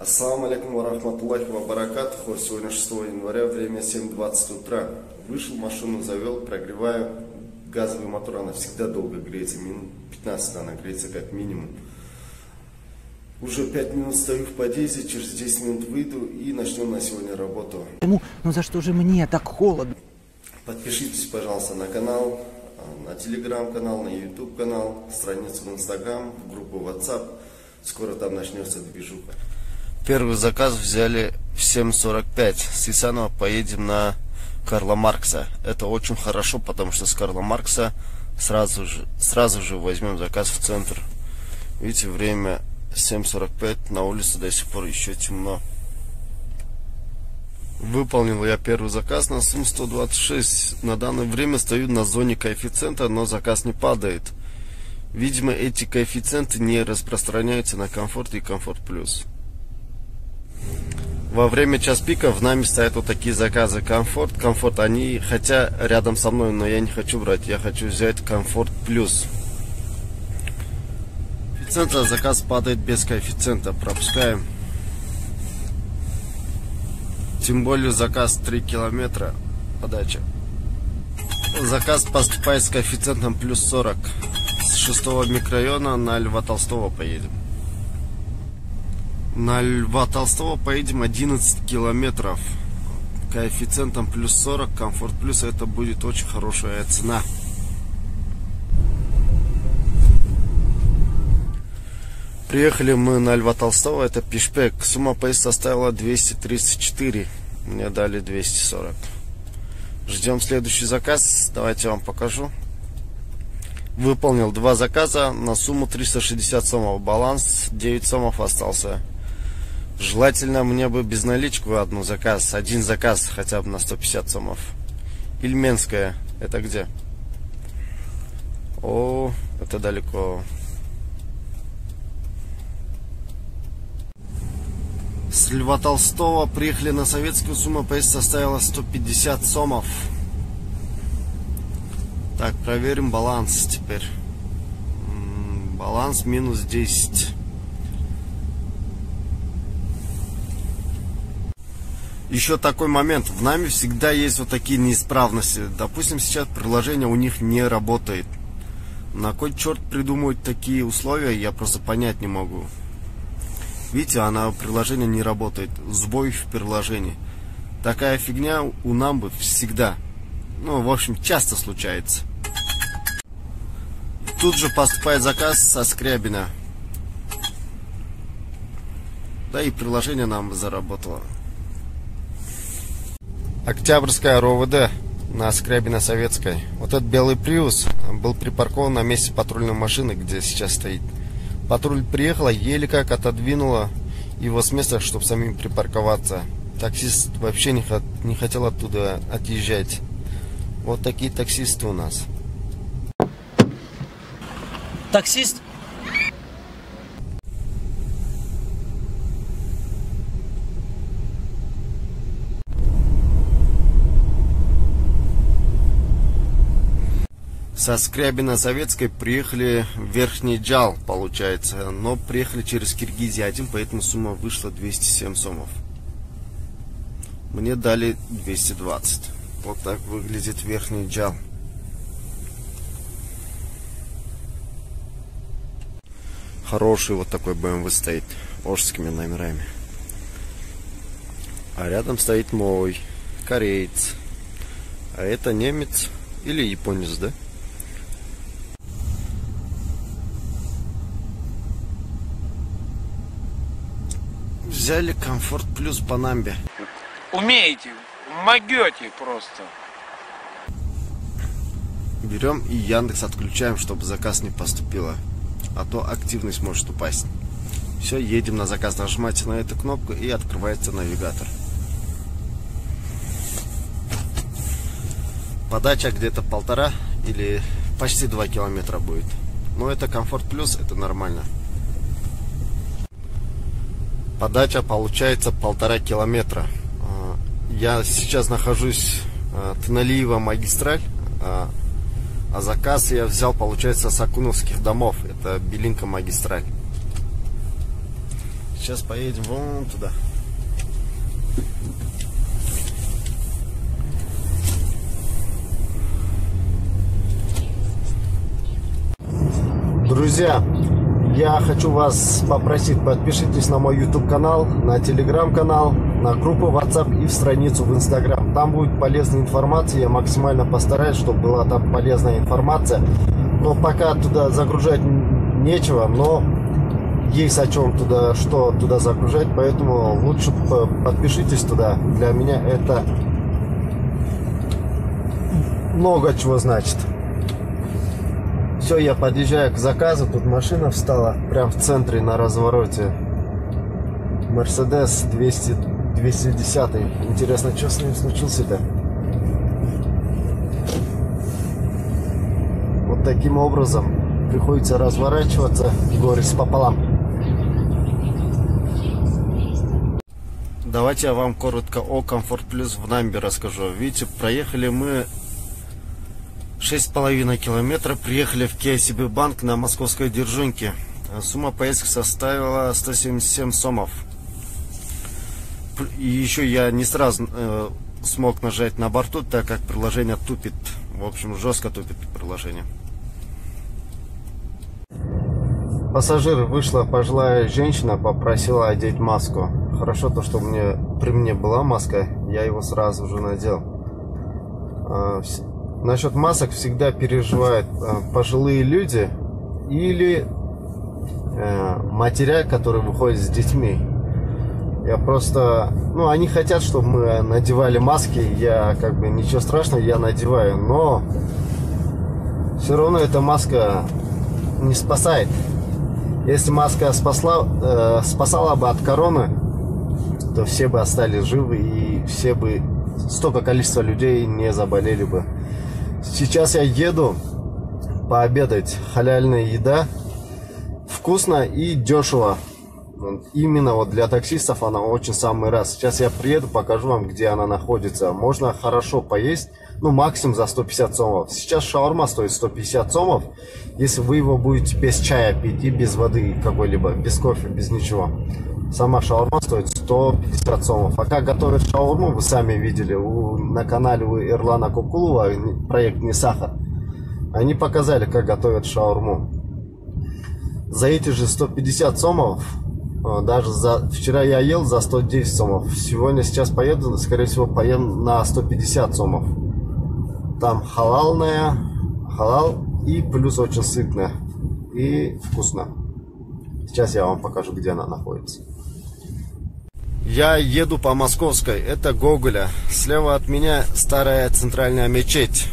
Ассаламу алейкум ва рахматуллахи ва баракатуху. Сегодня 6 января, время 7:20 утра. Вышел, машину завел, прогреваю. Газовый мотор, она всегда долго греется, минут 15 она греется как минимум. Уже 5 минут стою в подъезде, через 10 минут выйду и начнем на сегодня работу. Ну за что же мне так холодно? Подпишитесь, пожалуйста, на канал, на телеграм-канал, на YouTube канал, страницу в Instagram, группу WhatsApp. Скоро там начнется движуха. Первый заказ взяли в 7:45. С Исанова поедем на Карла Маркса. Это очень хорошо, потому что с Карла Маркса сразу же возьмем заказ в центр. Видите, время 7:45, на улице до сих пор еще темно. Выполнил я первый заказ на сумму 126. На данное время стою на зоне коэффициента, но заказ не падает. Видимо, эти коэффициенты не распространяются на комфорт и комфорт плюс. Во время час пика в нами стоят вот такие заказы. Комфорт, они хотя рядом со мной, но я не хочу брать, я хочу взять комфорт плюс. Коэффициент, заказ падает без коэффициента, пропускаем. Тем более заказ 3 километра подача. Заказ поступает с коэффициентом плюс 40. С 6-го микрорайона на Льва Толстого поедем. На Льва Толстого поедем 11 километров. Коэффициентом плюс 40, комфорт плюс, это будет очень хорошая цена. Приехали мы на Льва Толстого, это пешпек. Сумма поездки составила 234. Мне дали 240. Ждем следующий заказ. Давайте я вам покажу. Выполнил 2 заказа на сумму 360 сомов. Баланс 9 сомов остался. Желательно мне бы безналичку один заказ хотя бы на 150 сомов. Ильменская, это где? О, это далеко. С Льва Толстого приехали на Советскую, сумма поездки составила 150 сомов. Так, проверим баланс теперь. Баланс минус 10. Еще такой момент. В нами всегда есть вот такие неисправности. Допустим, сейчас приложение у них не работает. На кой черт придумывать такие условия, я просто понять не могу. Видите, приложение не работает. Сбой в приложении. Такая фигня у нас всегда. Ну, в общем, часто случается. Тут же поступает заказ со Скрябина. Да и приложение нам заработало. Октябрьская РОВД на Скрябина Советской. Вот этот белый Приус был припаркован на месте патрульной машины, где сейчас стоит. Патруль приехала, еле как отодвинула его с места, чтобы самим припарковаться. Таксист вообще не хотел оттуда отъезжать. Вот такие таксисты у нас. Таксист? Со Скрябина Советской приехали в Верхний Джал, получается, но приехали через Киргизию-1, поэтому сумма вышла 207 сомов. Мне дали 220. Вот так выглядит Верхний Джал. Хороший вот такой BMW стоит, ожскими номерами. А рядом стоит мой, кореец. А это немец или японец, да? Взяли комфорт плюс по Намбе. Умеете, могете просто. Берем и Яндекс отключаем, чтобы заказ не поступило. А то активность может упасть. Все, едем на заказ. Нажимаете на эту кнопку и открывается навигатор. Подача где-то 1,5 или почти 2 километра будет. Но это комфорт плюс, это нормально. Подача получается 1,5 километра. Я сейчас нахожусь Тыналиева магистраль. А заказ я взял, получается, с Акуновских домов. Это Белинка магистраль. сейчас поедем вон туда. Друзья, я хочу вас попросить, подпишитесь на мой YouTube канал, на Telegram канал, на группу WhatsApp и в страницу в Instagram. Там будет полезная информация, я максимально постараюсь, чтобы была там полезная информация. Но пока туда загружать нечего, но есть о чем туда, что туда загружать, поэтому лучше подпишитесь туда. Для меня это много чего значит. Все, я подъезжаю к заказу, тут машина встала прям в центре на развороте. Mercedes 210. Интересно, что с ним случилось-то? Вот таким образом приходится разворачиваться горе пополам. Давайте я вам коротко о Комфорт Плюс в Намбе расскажу. Видите, проехали мы 6,5 километра, приехали в KCB банк на московской Держунке. Сумма поездки составила 177 сомов. И еще я не сразу смог нажать на борту, так как приложение тупит. В общем, жестко тупит приложение. Пассажир вышла пожилая женщина, попросила одеть маску. Хорошо то, что при мне была маска, я его сразу же надел. Насчет масок всегда переживают пожилые люди или матеря, которые выходят с детьми. Я просто, они хотят, чтобы мы надевали маски. Я ничего страшного, я надеваю, но все равно эта маска не спасает. Если маска спасала бы от короны, то все бы остались живы и столько количества людей не заболели бы. Сейчас я еду пообедать. Халяльная еда, вкусно и дешево. Именно вот для таксистов она очень самый раз. Сейчас я приеду, покажу вам, где она находится. Можно хорошо поесть, максимум за 150 сомов. Сейчас шаурма стоит 150 сомов, если вы его будете без чая пить и без воды какой-либо, без кофе, без ничего. Сама шаурма стоит 150 сомов. А как готовят шаурму, вы сами видели на канале у Эрлана Кукулова, проект «Не сахар». Они показали, как готовят шаурму. За эти же 150 сомов, вчера я ел за 110 сомов. Сейчас поеду, скорее всего, поем на 150 сомов. Там халал и плюс очень сытно и вкусно. Сейчас я вам покажу, где она находится. Я еду по Московской, это Гоголя. Слева от меня старая центральная мечеть.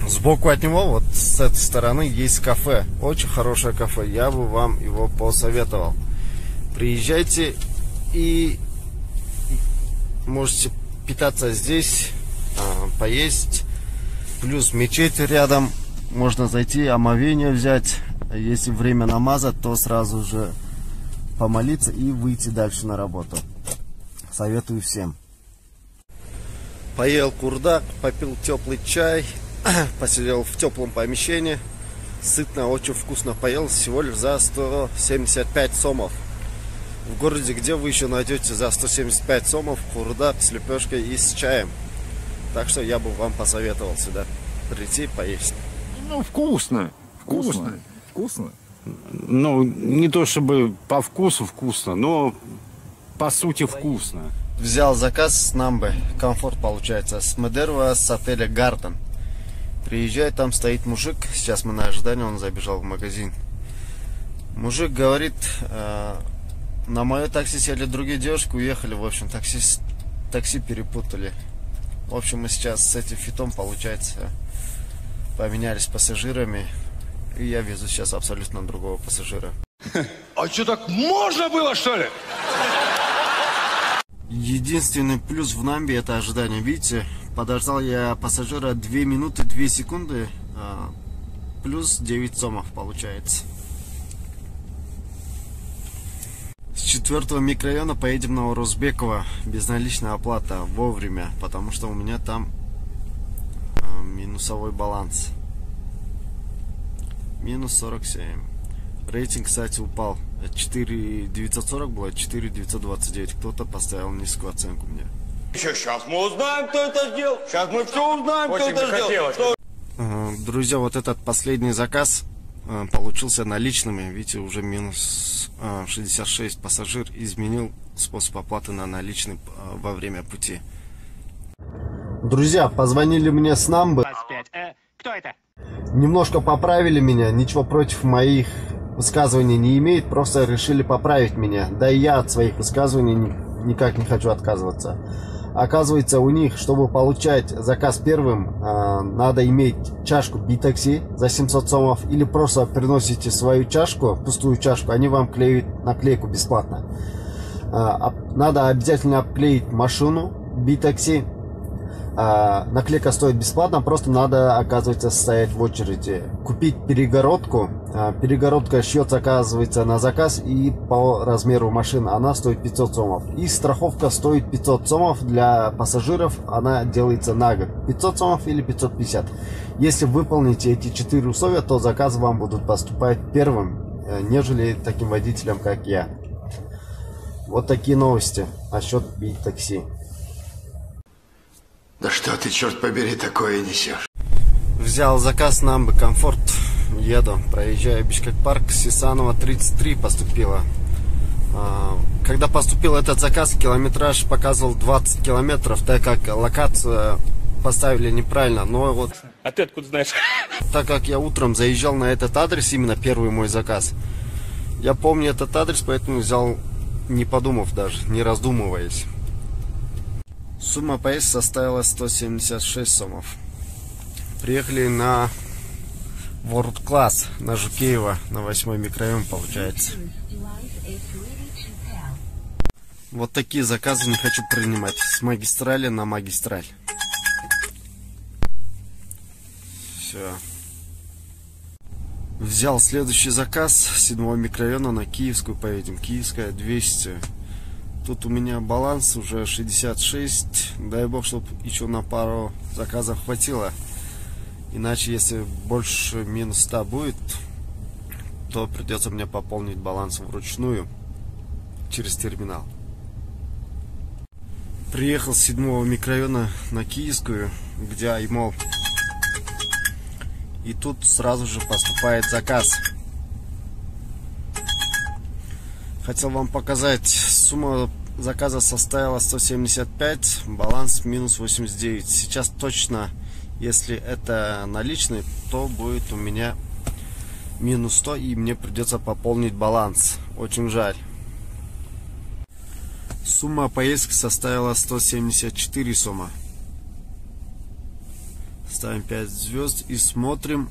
Сбоку от него, вот с этой стороны, есть кафе. Очень хорошее кафе, я бы вам его посоветовал. Приезжайте и можете питаться здесь, поесть. Плюс мечеть рядом, можно зайти, омовение взять. Если время намаза, то сразу же помолиться и выйти дальше на работу. Советую всем. Поел курдак, попил теплый чай, посидел в теплом помещении. Сытно, очень вкусно поел, всего лишь за 175 сомов. В городе, где вы еще найдете за 175 сомов курдак с лепешкой и с чаем. Так что я бы вам посоветовал сюда прийти поесть. Вкусно. Вкусно. Вкусно? Не то чтобы по вкусу вкусно, но по сути вкусно. Взял заказ с Намбы. Комфорт получается. С Медерва, с отеля Гартен. Приезжает, там стоит мужик. Сейчас мы на ожидании, он забежал в магазин. Мужик говорит, на мое такси сели другие девушки, уехали. В общем, такси перепутали. В общем, мы сейчас с этим фитом, получается, поменялись пассажирами. И я везу сейчас абсолютно другого пассажира. А что, так можно было, что ли? Единственный плюс в Намбе — это ожидание. Видите, подождал я пассажира 2 минуты 2 секунды, плюс 9 сомов получается. С 4-го микрорайона поедем на Урузбекова. Безналичная оплата вовремя, потому что у меня там минусовой баланс. Минус 47. Рейтинг, кстати, упал. 4940 было, 4929. Кто-то поставил низкую оценку мне. Сейчас мы узнаем, кто это сделал. Сейчас мы все узнаем, кто это сделал. Друзья, вот этот последний заказ получился наличными. Видите, уже минус 66. Пассажир изменил способ оплаты на наличный во время пути. Друзья, позвонили мне с Намбы. Кто это? Немножко поправили меня. Ничего против моих высказываний не имеет. Просто решили поправить меня. Да и я от своих высказываний никак не хочу отказываться. Оказывается, у них, чтобы получать заказ первым, надо иметь чашку B-Taxi за 700 сомов. Или просто приносите свою чашку, пустую чашку, они вам клеют наклейку бесплатно. Надо обязательно обклеить машину B-Taxi. Наклейка стоит бесплатно, просто надо, оказывается, стоять в очереди. Купить перегородку. Перегородка шьется, оказывается, на заказ и по размеру машины. Она стоит 500 сомов. И страховка стоит 500 сомов для пассажиров. Она делается на год. 500 сомов или 550. Если выполните эти 4 условия, то заказы вам будут поступать первым, нежели таким водителям, как я. Вот такие новости насчет B-Taxi. Да что ты, черт побери, такое несешь? Взял заказ на Намбы Комфорт. Еду, проезжаю Бишкек-парк. Сисанова 33 поступила. Когда поступил этот заказ, километраж показывал 20 километров, так как локацию поставили неправильно. Но вот, А ты откуда знаешь? так как я утром заезжал на этот адрес, именно первый мой заказ, я помню этот адрес, поэтому взял, не подумав даже, не раздумываясь. Сумма поездки составила 176 сомов. Приехали на World Class, на Жукеева, на 8 микрорайон, получается. Вот такие заказы не хочу принимать. С магистрали на магистраль. Все. Взял следующий заказ с 7 микрорайона на Киевскую поедем. Киевская 200. Тут у меня баланс уже 66. Дай бог, чтобы еще на пару заказов хватило. Иначе, если больше минус 100 будет, то придется мне пополнить баланс вручную через терминал. Приехал с 7 микрорайона на Киевскую, где Аймол. И тут сразу же поступает заказ. Хотел вам показать, сумма заказа составила 175, баланс минус 89. Сейчас точно, если это наличный, то будет у меня минус 100 и мне придется пополнить баланс. Очень жаль. Сумма поездки составила 174 сомма. Ставим 5 звезд и смотрим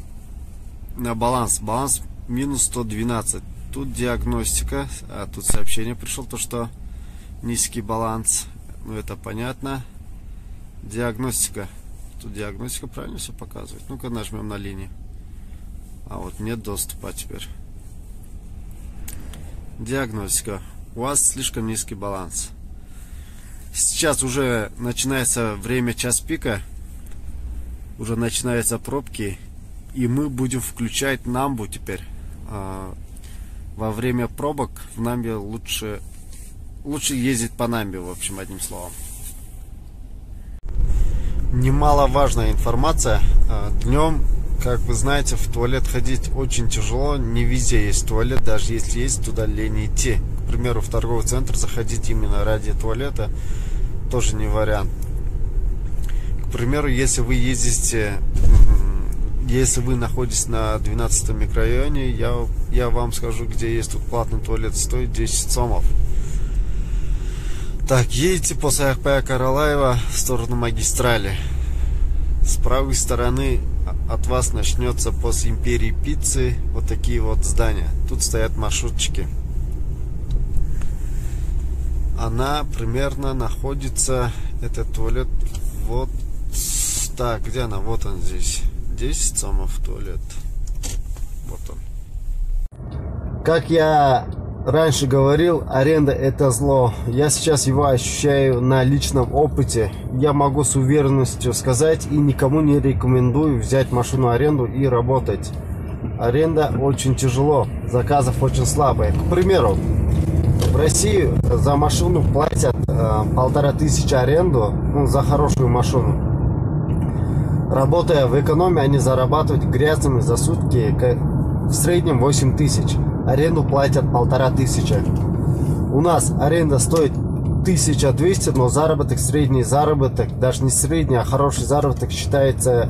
на баланс. Баланс минус 112. Тут диагностика, а тут сообщение пришло, то что низкий баланс. Ну это понятно. Диагностика. Тут диагностика правильно все показывает. Ну-ка нажмем на линии. А вот нет доступа теперь. Диагностика. У вас слишком низкий баланс. Сейчас уже начинается время час пика. Уже начинаются пробки. И мы будем включать Намбу теперь. Во время пробок в Намбе лучше ездить по Намбе, в общем, одним словом. Немаловажная информация. Днем, как вы знаете, в туалет ходить очень тяжело. Не везде есть туалет, даже если есть, туда лень идти. К примеру, в торговый центр заходить именно ради туалета тоже не вариант. К примеру, если вы ездите... Если вы находитесь на 12 микрорайоне, я вам скажу, где есть тут платный туалет, стоит 10 сомов. Так, едете по Саяхпая Каралаева в сторону магистрали. С правой стороны от вас начнется после Империи Пиццы вот такие вот здания. Тут стоят маршрутчики. Она примерно находится, этот туалет, вот так, где она? Вот он здесь. 10 сомов туалет. Вот он. Как я раньше говорил, аренда это зло. Я сейчас его ощущаю на личном опыте. Я могу с уверенностью сказать и никому не рекомендую взять машину в аренду и работать. аренда очень тяжело, заказов очень слабые. К примеру, в России за машину платят 1500 аренду, ну, за хорошую машину. Работая в экономе, они зарабатывают грязными за сутки в среднем 8000. Аренду платят 1500. У нас аренда стоит 1200, но заработок, средний заработок, даже не средний, а хороший заработок считается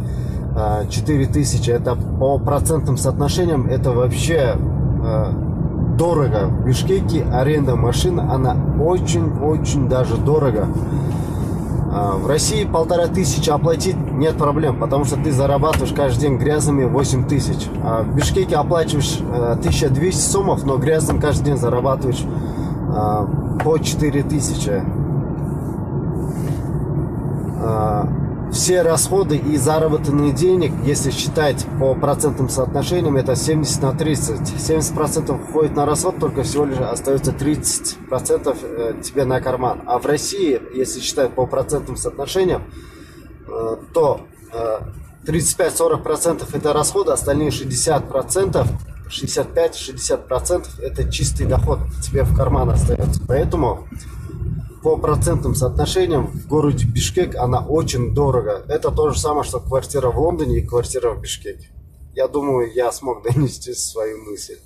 4000. Это по процентным соотношениям, это вообще дорого. В Бишкеке аренда машин, она очень даже дорого. В России 1500 оплатить нет проблем, потому что ты зарабатываешь каждый день грязными 8000. А в Бишкеке оплачиваешь 1200 сомов, но грязным каждый день зарабатываешь по 4000. Все расходы и заработанные денег, если считать по процентным соотношениям, это 70 на 30. 70% уходит на расход, только всего лишь остается 30% тебе на карман. А в России, если считать по процентным соотношениям, то 35-40% это расходы, остальные 60%, 65-60% это чистый доход тебе в карман остается. Поэтому по процентным соотношениям в городе Бишкек она очень дорого. Это то же самое, что квартира в Лондоне и квартира в Бишкеке. Я думаю, я смог донести свою мысль.